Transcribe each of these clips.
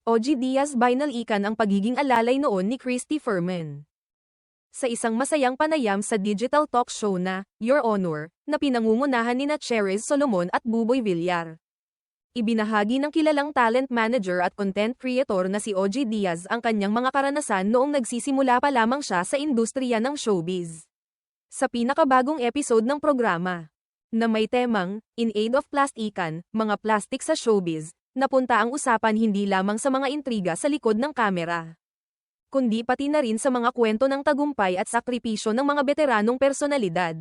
OG Diaz binalikan ang pagiging alalay noon ni Christy Fermin. Sa isang masayang panayam sa digital talk show na Your Honor, na pinangungunahan nina Cherise Solomon at Buboy Villar. Ibinahagi ng kilalang talent manager at content creator na si OG Diaz ang kanyang mga karanasan noong nagsisimula pa lamang siya sa industriya ng showbiz. Sa pinakabagong episode ng programa, na may temang, In Aid of Plastikan, mga plastic sa showbiz, napunta ang usapan hindi lamang sa mga intriga sa likod ng kamera, kundi pati na rin sa mga kwento ng tagumpay at sakripisyo ng mga veteranong personalidad.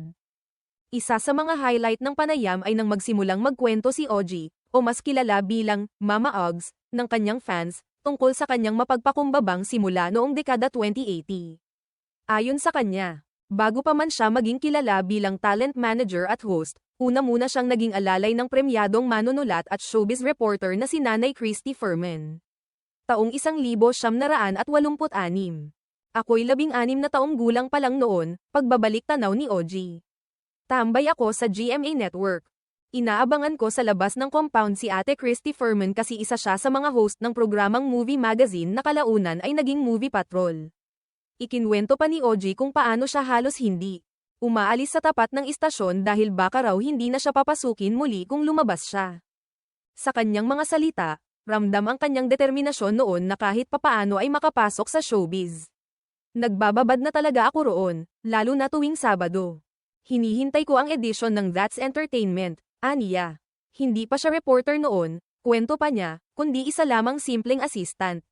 Isa sa mga highlight ng panayam ay nang magsimulang magkwento si OG, o mas kilala bilang Mama Ogs, ng kanyang fans, tungkol sa kanyang mapagpakumbabang simula noong dekada 2080. Ayon sa kanya, bago pa man siya maging kilala bilang talent manager at host, una muna siyang naging alalay ng premyadong manunulat at showbiz reporter na si Nanay Christy Fermin. Taong 1986. Ako'y 16 na taong gulang pa lang noon, pagbabalik tanaw ni OG. Tambay ako sa GMA Network. Inaabangan ko sa labas ng compound si Ate Christy Fermin kasi isa siya sa mga host ng programang movie magazine na kalaunan ay naging Movie Patrol. Ikinwento pa ni OG kung paano siya halos hindi umaalis sa tapat ng istasyon dahil baka raw hindi na siya papasukin muli kung lumabas siya. Sa kanyang mga salita, ramdam ang kanyang determinasyon noon na kahit papaano ay makapasok sa showbiz. Nagbababad na talaga ako roon, lalo na tuwing Sabado. Hinihintay ko ang edisyon ng That's Entertainment, aniya. Hindi pa siya reporter noon, kwento pa niya, kundi isa lamang simpleng assistant.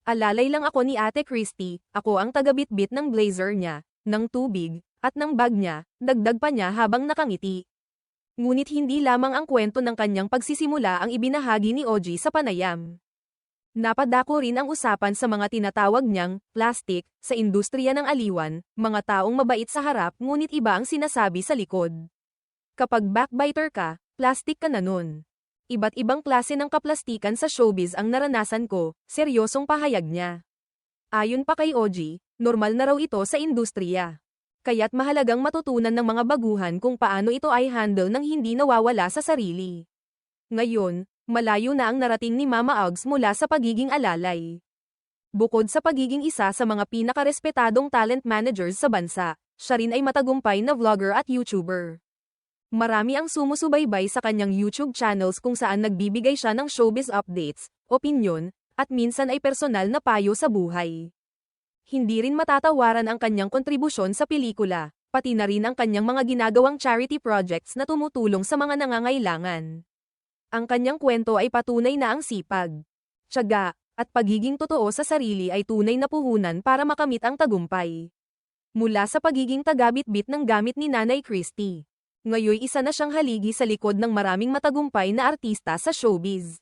Alalay lang ako ni Ate Christy, ako ang tagabitbit ng blazer niya, ng tubig, at ng bag niya, dagdag pa niya habang nakangiti. Ngunit hindi lamang ang kwento ng kanyang pagsisimula ang ibinahagi ni OG sa panayam. Napadako rin ang usapan sa mga tinatawag niyang plastic sa industriya ng aliwan, mga taong mabait sa harap ngunit iba ang sinasabi sa likod. Kapag backbiter ka, plastic ka na nun. Iba't ibang klase ng kaplastikan sa showbiz ang naranasan ko, seryosong pahayag niya. Ayon pa kay OG, normal na raw ito sa industriya. Kaya't mahalagang matutunan ng mga baguhan kung paano ito ay handle nang hindi nawawala sa sarili. Ngayon, malayo na ang narating ni Mama Ogs mula sa pagiging alalay. Bukod sa pagiging isa sa mga pinakarespetadong talent managers sa bansa, siya rin ay matagumpay na vlogger at YouTuber. Marami ang sumusubaybay sa kanyang YouTube channels kung saan nagbibigay siya ng showbiz updates, opinyon, at minsan ay personal na payo sa buhay. Hindi rin matatawaran ang kanyang kontribusyon sa pelikula, pati na rin ang kanyang mga ginagawang charity projects na tumutulong sa mga nangangailangan. Ang kanyang kwento ay patunay na ang sipag, tiyaga, at pagiging totoo sa sarili ay tunay na puhunan para makamit ang tagumpay. Mula sa pagiging tagabitbit ng gamit ni Nanay Christy, ngayon isa na siyang haligi sa likod ng maraming matagumpay na artista sa showbiz.